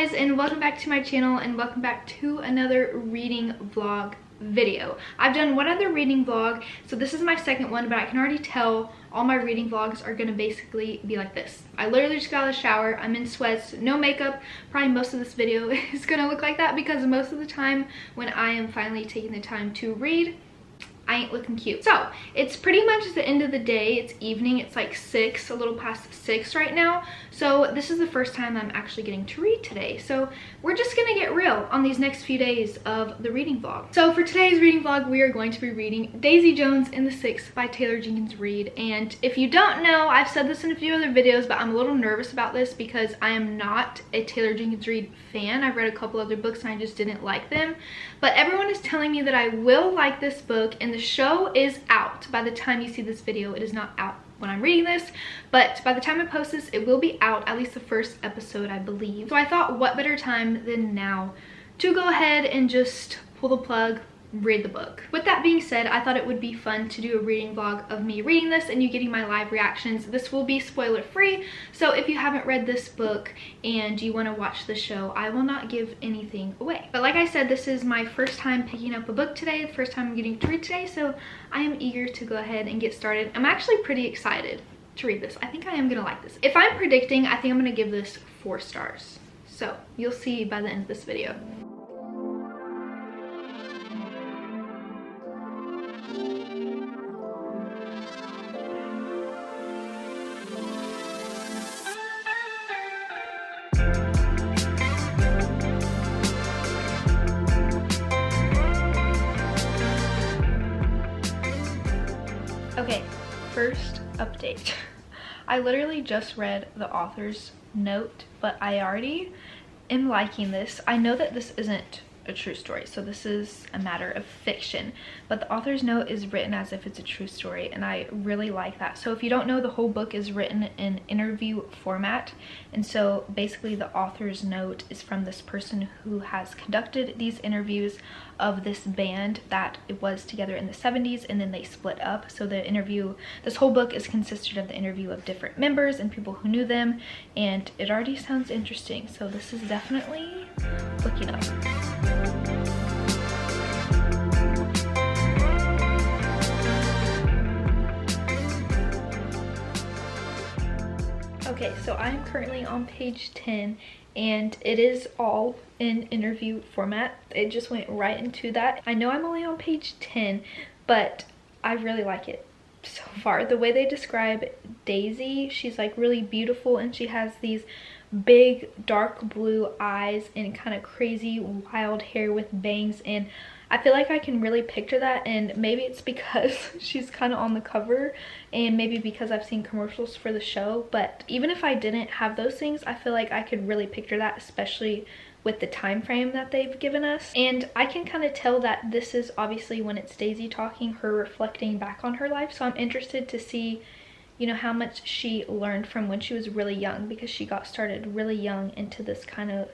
guys, and welcome back to my channel, and welcome back to another reading vlog video. I've done one other reading vlog, so this is my second one, but I can already tell all my reading vlogs are gonna basically be like this. I literally just got out of the shower, I'm in sweats, no makeup. Probably most of this video is gonna look like that because most of the time when I am finally taking the time to read, I ain't looking cute. So it's pretty much the end of the day. It's evening. It's like 6, a little past 6 right now. So this is the first time I'm actually getting to read today. So we're just gonna get real on these next few days of the reading vlog. So for today's reading vlog, we are going to be reading Daisy Jones and the Six by Taylor Jenkins Reid. And if you don't know, I've said this in a few other videos, but I'm a little nervous about this because I am not a Taylor Jenkins Reid fan. I've read a couple other books and I just didn't like them. But everyone is telling me that I will like this book, and the show is out. By the time you see this video, it is not out when I'm reading this, but by the time I post this, it will be out, at least the first episode, I believe. So I thought, what better time than now to go ahead and just pull the plug, read the book. With that being said, I thought it would be fun to do a reading vlog of me reading this and you getting my live reactions. This will be spoiler free, so if you haven't read this book and you want to watch the show, I will not give anything away. But like I said, this is my first time picking up a book today, the first time I'm getting to read today, so I am eager to go ahead and get started. I'm actually pretty excited to read this. I think I am gonna like this. If I'm predicting, I think I'm gonna give this 4 stars. So you'll see by the end of this video. Okay, first update. I literally just read the author's note, but I already am liking this. I know that this isn't a true story, so this is a matter of fiction, but the author's note is written as if it's a true story, and I really like that. So if you don't know, the whole book is written in interview format, and so basically the author's note is from this person who has conducted these interviews of this band that it was together in the 70s, and then they split up. So the interview, this whole book is consisted of the interview of different members and people who knew them, and it already sounds interesting, so this is definitely looking up. Okay, so I am currently on page 10, and it is all in interview format. It just went right into that. I know I'm only on page 10, but I really like it so far. The way they describe Daisy, she's like really beautiful, and she has these big dark blue eyes and kind of crazy wild hair with bangs, and I feel like I can really picture that, and maybe it's because she's kind of on the cover, and maybe because I've seen commercials for the show, but even if I didn't have those things, I feel like I could really picture that, especially with the time frame that they've given us. And I can kind of tell that this is obviously, when it's Daisy talking, her reflecting back on her life, so I'm interested to see, you know, how much she learned from when she was really young, because she got started really young into this kind of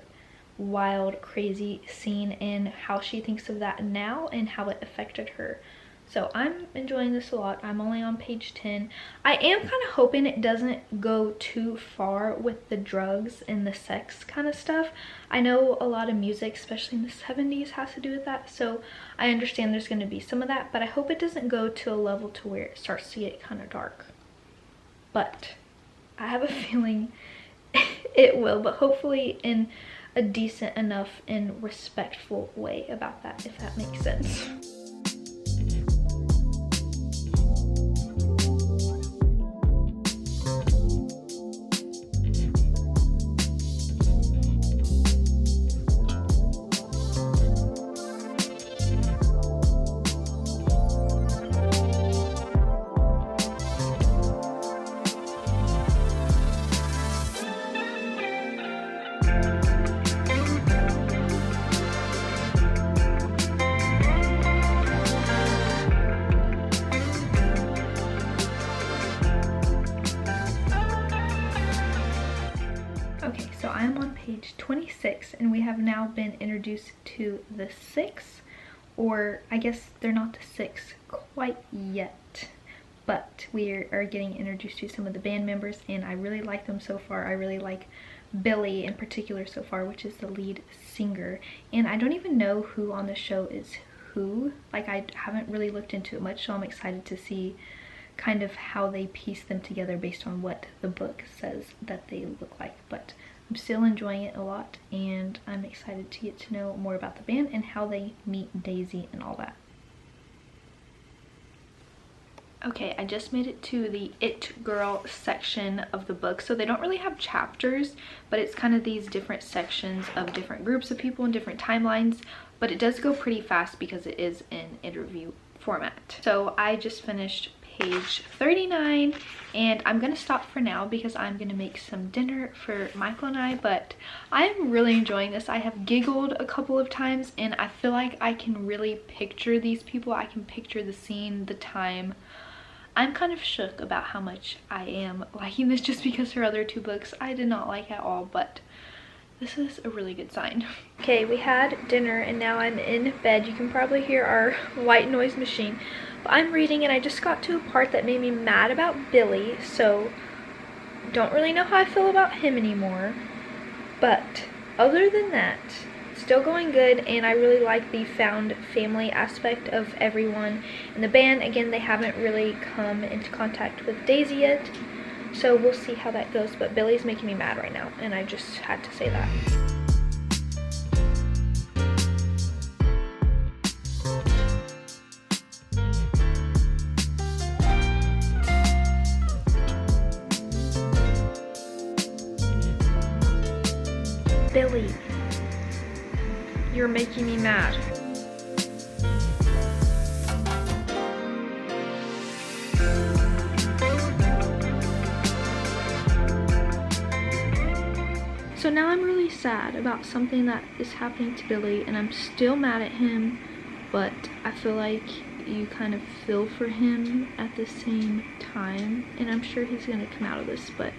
wild, crazy scene, and how she thinks of that now and how it affected her. So I'm enjoying this a lot. I'm only on page 10. I am kind of hoping it doesn't go too far with the drugs and the sex kind of stuff. I know a lot of music, especially in the 70s, has to do with that, so I understand there's going to be some of that, but I hope it doesn't go to a level to where it starts to get kind of dark. But I have a feeling it will, but hopefully in a decent enough and respectful way about that, if that makes sense. So I'm on page 26, and we have now been introduced to the Six, or I guess they're not the Six quite yet, but we are getting introduced to some of the band members, and I really like them so far. I really like Billy in particular so far, which is the lead singer. And I don't even know who on the show is who. Like, I haven't really looked into it much, so I'm excited to see kind of how they piece them together based on what the book says that they look like. But I'm still enjoying it a lot, and I'm excited to get to know more about the band and how they meet Daisy and all that. Okay, I just made it to the It Girl section of the book. So they don't really have chapters, but it's kind of these different sections of different groups of people and different timelines. But it does go pretty fast because it is in interview format. So I just finished page 39, and I'm gonna stop for now because I'm gonna make some dinner for Michael and I. But I'm really enjoying this. I have giggled a couple of times, and I feel like I can really picture these people. I can picture the scene, the time. I'm kind of shook about how much I am liking this, just because her other two books I did not like at all, but this is a really good sign. Okay, we had dinner and now I'm in bed. You can probably hear our white noise machine. But I'm reading, and I just got to a part that made me mad about Billy, so don't really know how I feel about him anymore. But other than that, still going good, and I really like the found family aspect of everyone in the band. Again, they haven't really come into contact with Daisy yet, so we'll see how that goes. But Billy's making me mad right now, and I just had to say that. Billy, you're making me mad. So now I'm really sad about something that is happening to Billy, and I'm still mad at him, but I feel like you kind of feel for him at the same time, and I'm sure he's gonna come out of this, but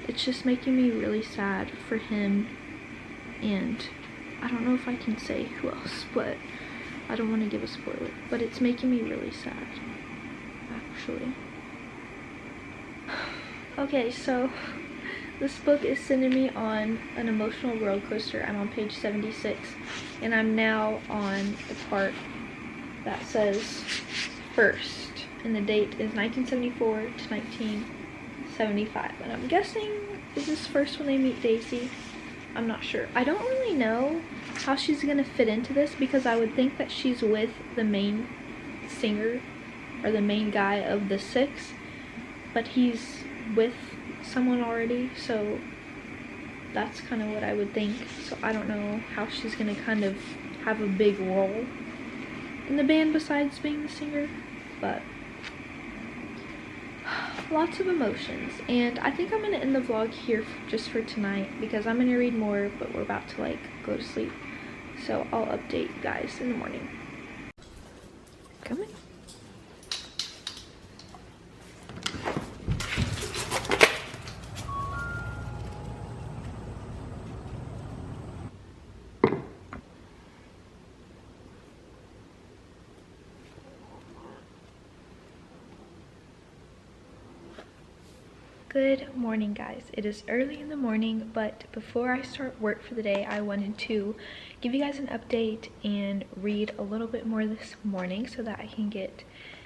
it's just making me really sad for him. And I don't know if I can say who else, but I don't want to give a spoiler, but it's making me really sad, actually. Okay, so this book is sending me on an emotional roller coaster. I'm on page 76, and I'm now on the part that says first, and the date is 1974 to 1975, and I'm guessing is this first when they meet Daisy? I'm not sure. I don't really know how she's gonna fit into this, because I would think that she's with the main singer or the main guy of the Six, but he's with someone already, so that's kind of what I would think. So I don't know how she's gonna kind of have a big role in the band besides being the singer, but lots of emotions. And I think I'm gonna end the vlog here just for tonight, because I'm gonna read more, but we're about to like go to sleep, so I'll update you guys in the morning. Coming. Good morning, guys. It is early in the morning, but before I start work for the day, I wanted to give you guys an update and read a little bit more this morning so that I can get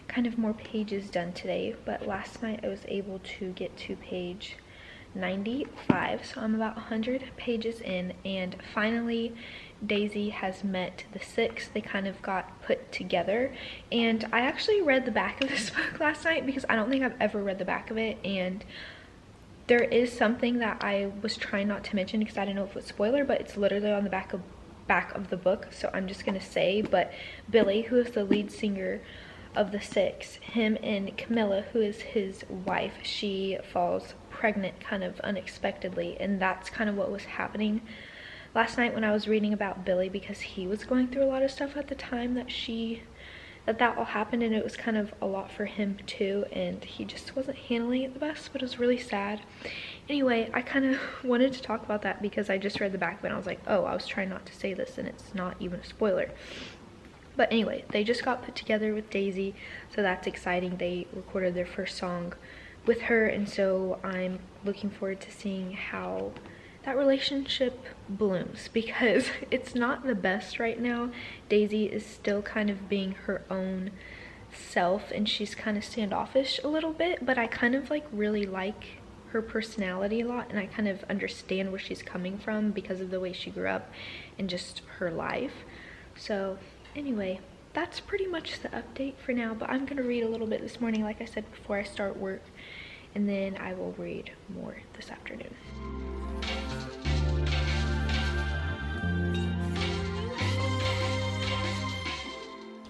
kind of more pages done today. But last night I was able to get to page 95, so I'm about 100 pages in, and finally Daisy has met the Six. They kind of got put together, and I actually read the back of this book last night because I don't think I've ever read the back of it, and there is something that I was trying not to mention because I didn't know if it was spoiler, but it's literally on the back of the book, so I'm just gonna say. But Billy, who is the lead singer of the Six, him and Camilla, who is his wife, she falls pregnant kind of unexpectedly, and that's kind of what was happening last night when I was reading about Billy, because he was going through a lot of stuff at the time that all happened, and it was kind of a lot for him too, and he just wasn't handling it the best, but it was really sad. Anyway, I kind of wanted to talk about that because I just read the back of it and I was like, oh, I was trying not to say this and it's not even a spoiler. But anyway, they just got put together with Daisy, so that's exciting. They recorded their first song with her, and so I'm looking forward to seeing how that relationship blooms, because it's not the best right now. Daisy is still kind of being her own self, and she's kind of standoffish a little bit, but I kind of like really like her personality a lot, and I kind of understand where she's coming from because of the way she grew up and just her life. So anyway, that's pretty much the update for now, but I'm gonna read a little bit this morning, like I said, before I start work, and then I will read more this afternoon.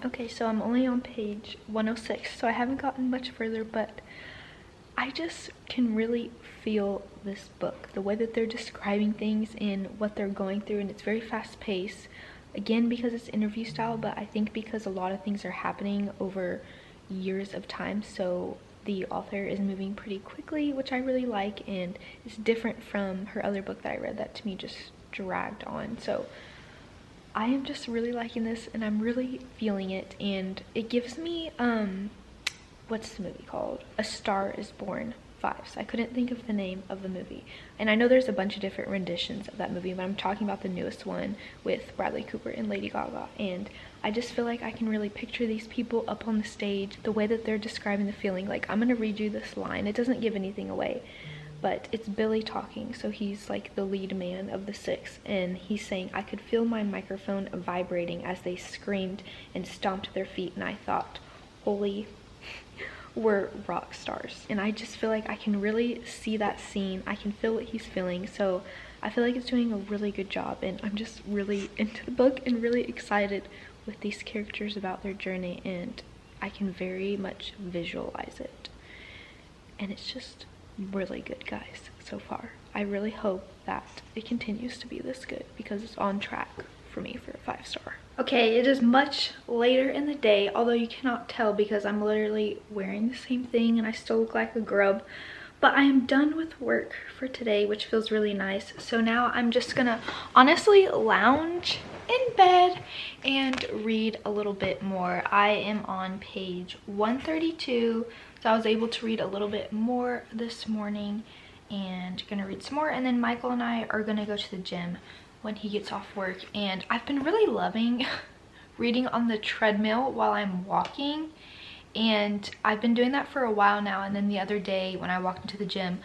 Okay, so I'm only on page 106, so I haven't gotten much further, but I just can really feel this book, the way that they're describing things and what they're going through, and it's very fast paced. Again, because it's interview style, but I think because a lot of things are happening over years of time, so the author is moving pretty quickly, which I really like, and it's different from her other book that I read that to me just dragged on. So I am just really liking this, and I'm really feeling it, and it gives me what's the movie called? A Star is Born vibes. I couldn't think of the name of the movie, and I know there's a bunch of different renditions of that movie, but I'm talking about the newest one with Bradley Cooper and Lady Gaga, and I just feel like I can really picture these people up on the stage, the way that they're describing the feeling. Like, I'm gonna read you this line, it doesn't give anything away, but it's Billy talking, so he's like the lead man of the Six, and he's saying, "I could feel my microphone vibrating as they screamed and stomped their feet, and I thought, holy, we're rock stars." And I just feel like I can really see that scene, I can feel what he's feeling, so I feel like it's doing a really good job, and I'm just really into the book and really excited with these characters about their journey, and I can very much visualize it, and it's just really good, guys, so far. I really hope that it continues to be this good, because it's on track for me for a 5-star. Okay, it is much later in the day, although you cannot tell because I'm literally wearing the same thing and I still look like a grub, but I am done with work for today, which feels really nice. So now I'm just gonna honestly lounge in bed and read a little bit more. I am on page 132, so I was able to read a little bit more this morning, and gonna read some more, and then Michael and I are gonna go to the gym when he gets off work. And I've been really loving reading on the treadmill while I'm walking, and I've been doing that for a while now. And then the other day when I walked into the gym,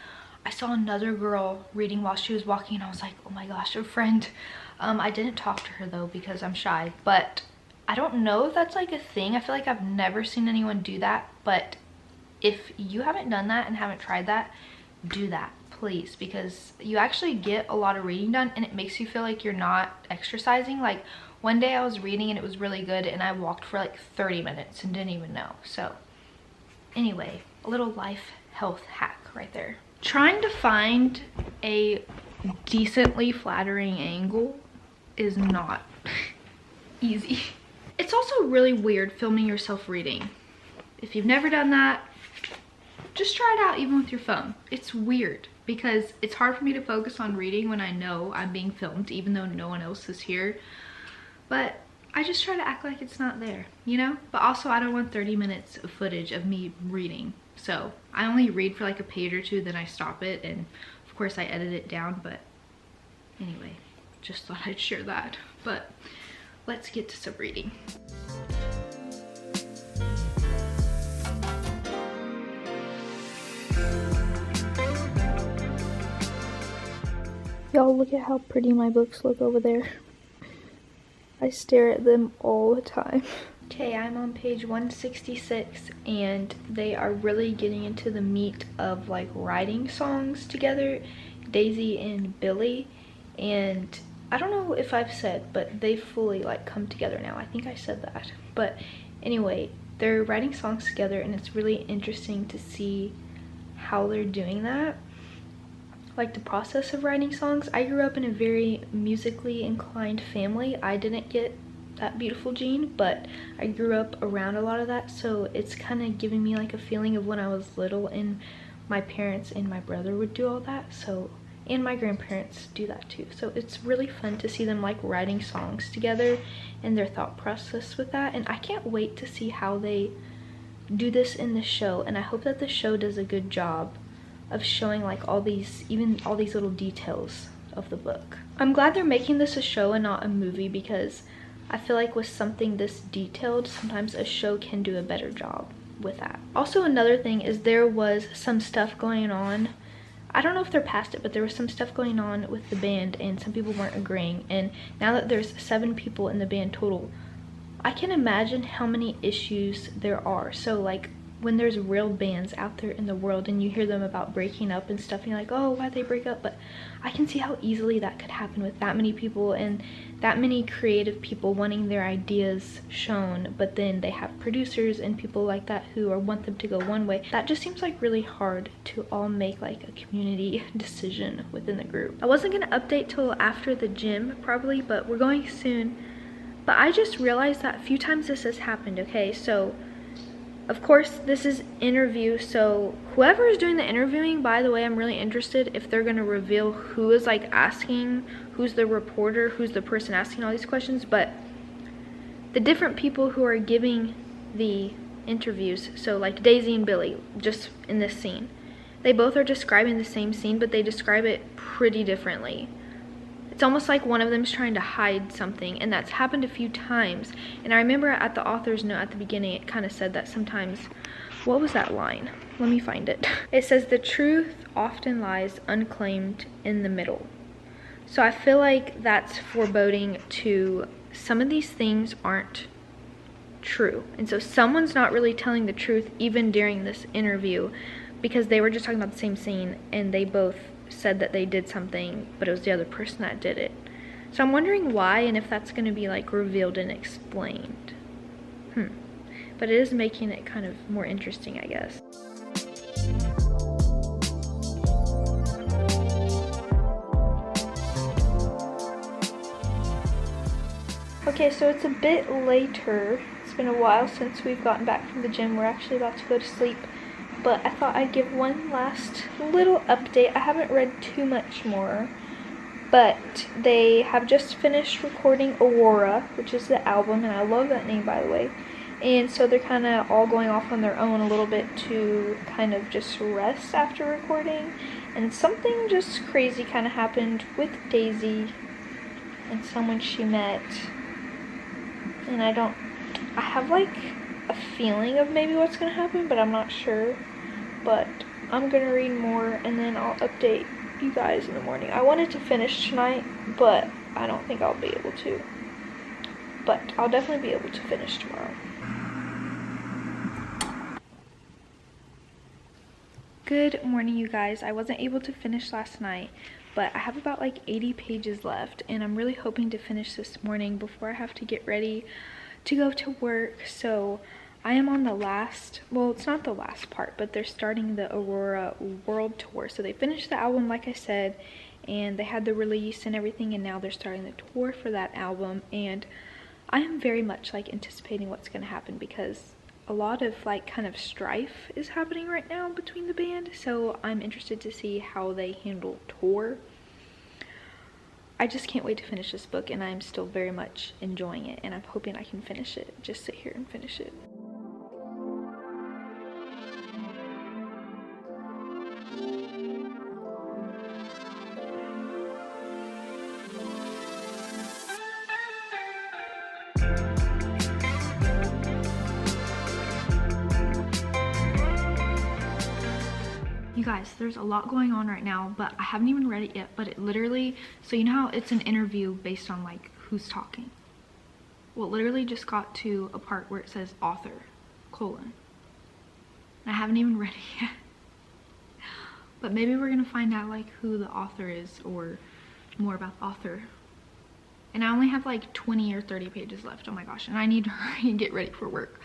I saw another girl reading while she was walking, and I was like, oh my gosh, a friend. I didn't talk to her though because I'm shy, but I don't know if that's like a thing. I feel like I've never seen anyone do that, but if you haven't done that and haven't tried that, do that, please, because you actually get a lot of reading done, and it makes you feel like you're not exercising. Like, one day I was reading and it was really good, and I walked for like 30 minutes and didn't even know. So anyway, a little life health hack right there. Trying to find a decently flattering angle is not easy. It's also really weird filming yourself reading. If you've never done that, just try it out even with your phone. It's weird because it's hard for me to focus on reading when I know I'm being filmed, even though no one else is here. But I just try to act like it's not there, you know? But also, I don't want 30 minutes of footage of me reading. So I only read for like a page or two, then I stop it, and of course I edit it down. But anyway, just thought I'd share that. But let's get to some reading. Y'all, look at how pretty my books look over there. I stare at them all the time. Okay, I'm on page 166, and they are really getting into the meat of like writing songs together, Daisy and Billy. And I don't know if I've said, but they fully like come together now. I think I said that. But anyway, they're writing songs together, and it's really interesting to see how they're doing that. Like the process of writing songs. I grew up in a very musically inclined family. I didn't get that beautiful gene, but I grew up around a lot of that, so it's kind of giving me like a feeling of when I was little, and my parents and my brother would do all that, so, and my grandparents do that too. So it's really fun to see them like writing songs together and their thought process with that, and I can't wait to see how they do this in the show. And I hope that the show does a good job of showing like all these, even all these little details of the book. I'm glad they're making this a show and not a movie, because I feel like with something this detailed, sometimes a show can do a better job with that. Also, another thing is there was some stuff going on. I don't know if they're past it, but there was some stuff going on with the band and some people weren't agreeing. And now that there's 7 people in the band total, I can imagine how many issues there are. So like when there's real bands out there in the world and you hear them about breaking up and stuff, and you're like, oh, why'd they break up? But I can see how easily that could happen with that many people and that many creative people wanting their ideas shown, but then they have producers and people like that who want them to go one way. That just seems like really hard to all make like a community decision within the group. I wasn't gonna update till after the gym probably, but we're going soon. But I just realized that a few times this has happened, okay? So of course, this is interview, so whoever is doing the interviewing, by the way, I'm really interested if they're going to reveal who is like asking, who's the reporter, who's the person asking all these questions. But the different people who are giving the interviews, so like Daisy and Billy, just in this scene, they both are describing the same scene, but they describe it pretty differently. It's almost like one of them is trying to hide something, and that's happened a few times. And I remember at the author's note at the beginning, it kind of said that sometimes, what was that line? Let me find it. It says, the truth often lies unclaimed in the middle. So I feel like that's foreboding to some of these things aren't true. And so someone's not really telling the truth even during this interview, because they were just talking about the same scene and they both said that they did something, but it was the other person that did it. So I'm wondering why, and if that's going to be like revealed and explained. But it is making it kind of more interesting, I guess. Okay, so it's a bit later. It's been a while since we've gotten back from the gym. We're actually about to go to sleep. But I thought I'd give one last little update. I haven't read too much more, but they have just finished recording Aurora, which is the album, and I love that name, by the way. And so they're kind of all going off on their own a little bit to kind of just rest after recording. And something just crazy kind of happened with Daisy and someone she met. And I have like a feeling of maybe what's going to happen, but I'm not sure. But I'm gonna read more and then I'll update you guys in the morning. I wanted to finish tonight, but I don't think I'll be able to. But I'll definitely be able to finish tomorrow. Good morning, you guys. I wasn't able to finish last night, but I have about like 80 pages left, and I'm really hoping to finish this morning before I have to get ready to go to work. So I am on the last, well, it's not the last part, but they're starting the Aurora World Tour. So they finished the album, like I said, and they had the release and everything, and now they're starting the tour for that album. And I am very much like anticipating what's going to happen, because a lot of like kind of strife is happening right now between the band. So I'm interested to see how they handle tour. I just can't wait to finish this book, and I'm still very much enjoying it, and I'm hoping I can finish it, just sit here and finish it. You guys, there's a lot going on right now, but I haven't even read it yet. But it literally, so you know how it's an interview based on like who's talking? Well, it literally just got to a part where it says author, colon. And I haven't even read it yet. But maybe we're gonna find out like who the author is, or more about the author. And I only have like 20 or 30 pages left. Oh my gosh, and I need to hurry and get ready for work.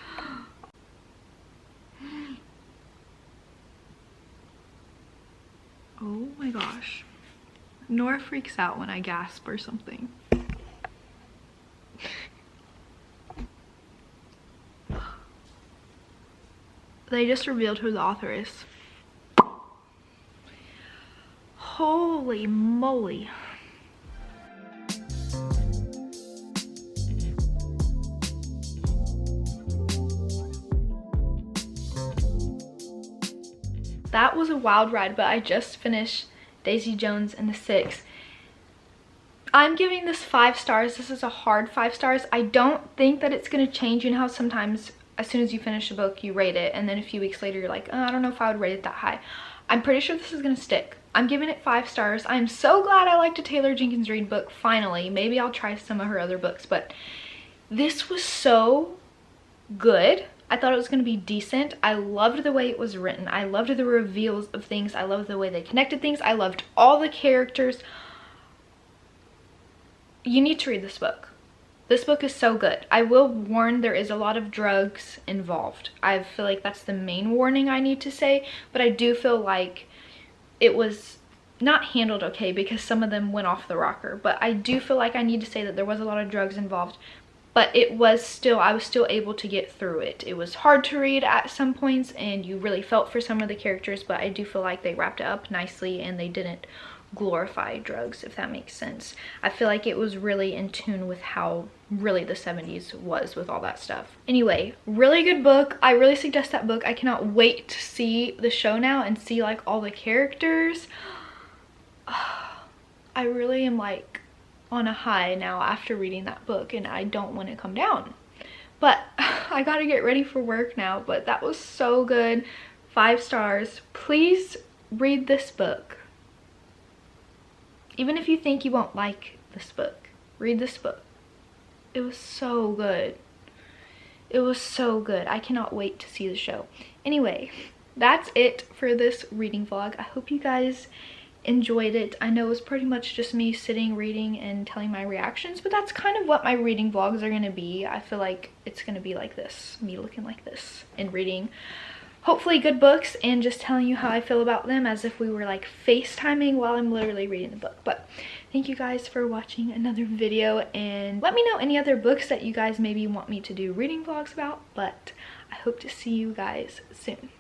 Oh my gosh. Nora freaks out when I gasp or something. They just revealed who the author is. Holy moly. That was a wild ride, but I just finished Daisy Jones and the Six. I'm giving this 5 stars. This is a hard 5 stars. I don't think that it's going to change. You know how sometimes as soon as you finish a book, you rate it, and then a few weeks later, you're like, oh, I don't know if I would rate it that high. I'm pretty sure this is going to stick. I'm giving it 5 stars. I'm so glad I liked a Taylor Jenkins Reid book, finally. Maybe I'll try some of her other books, but this was so good. I thought it was going to be decent. I loved the way it was written. I loved the reveals of things. I loved the way they connected things. I loved all the characters. You need to read this book. This book is so good. I will warn, there is a lot of drugs involved. I feel like that's the main warning I need to say, but I do feel like it was not handled okay because some of them went off the rocker, but I do feel like I need to say that there was a lot of drugs involved, but it was still, I was still able to get through it. It was hard to read at some points and you really felt for some of the characters, but I do feel like they wrapped it up nicely and they didn't glorify drugs, if that makes sense. I feel like it was really in tune with how really the 70s was with all that stuff. Anyway, really good book. I really suggest that book. I cannot wait to see the show now and see like all the characters. I really am like on a high now after reading that book and I don't want to come down. But I gotta get ready for work now, but that was so good. 5 stars. Please read this book. Even if you think you won't like this book, read this book. It was so good. It was so good. I cannot wait to see the show. Anyway, that's it for this reading vlog. I hope you guys enjoyed it. I know it was pretty much just me sitting, reading, and telling my reactions, but that's kind of what my reading vlogs are going to be. I feel like it's going to be like this, me looking like this and reading hopefully good books and just telling you how I feel about them as if we were like FaceTiming while I'm literally reading the book. But thank you guys for watching another video and let me know any other books that you guys maybe want me to do reading vlogs about, but I hope to see you guys soon.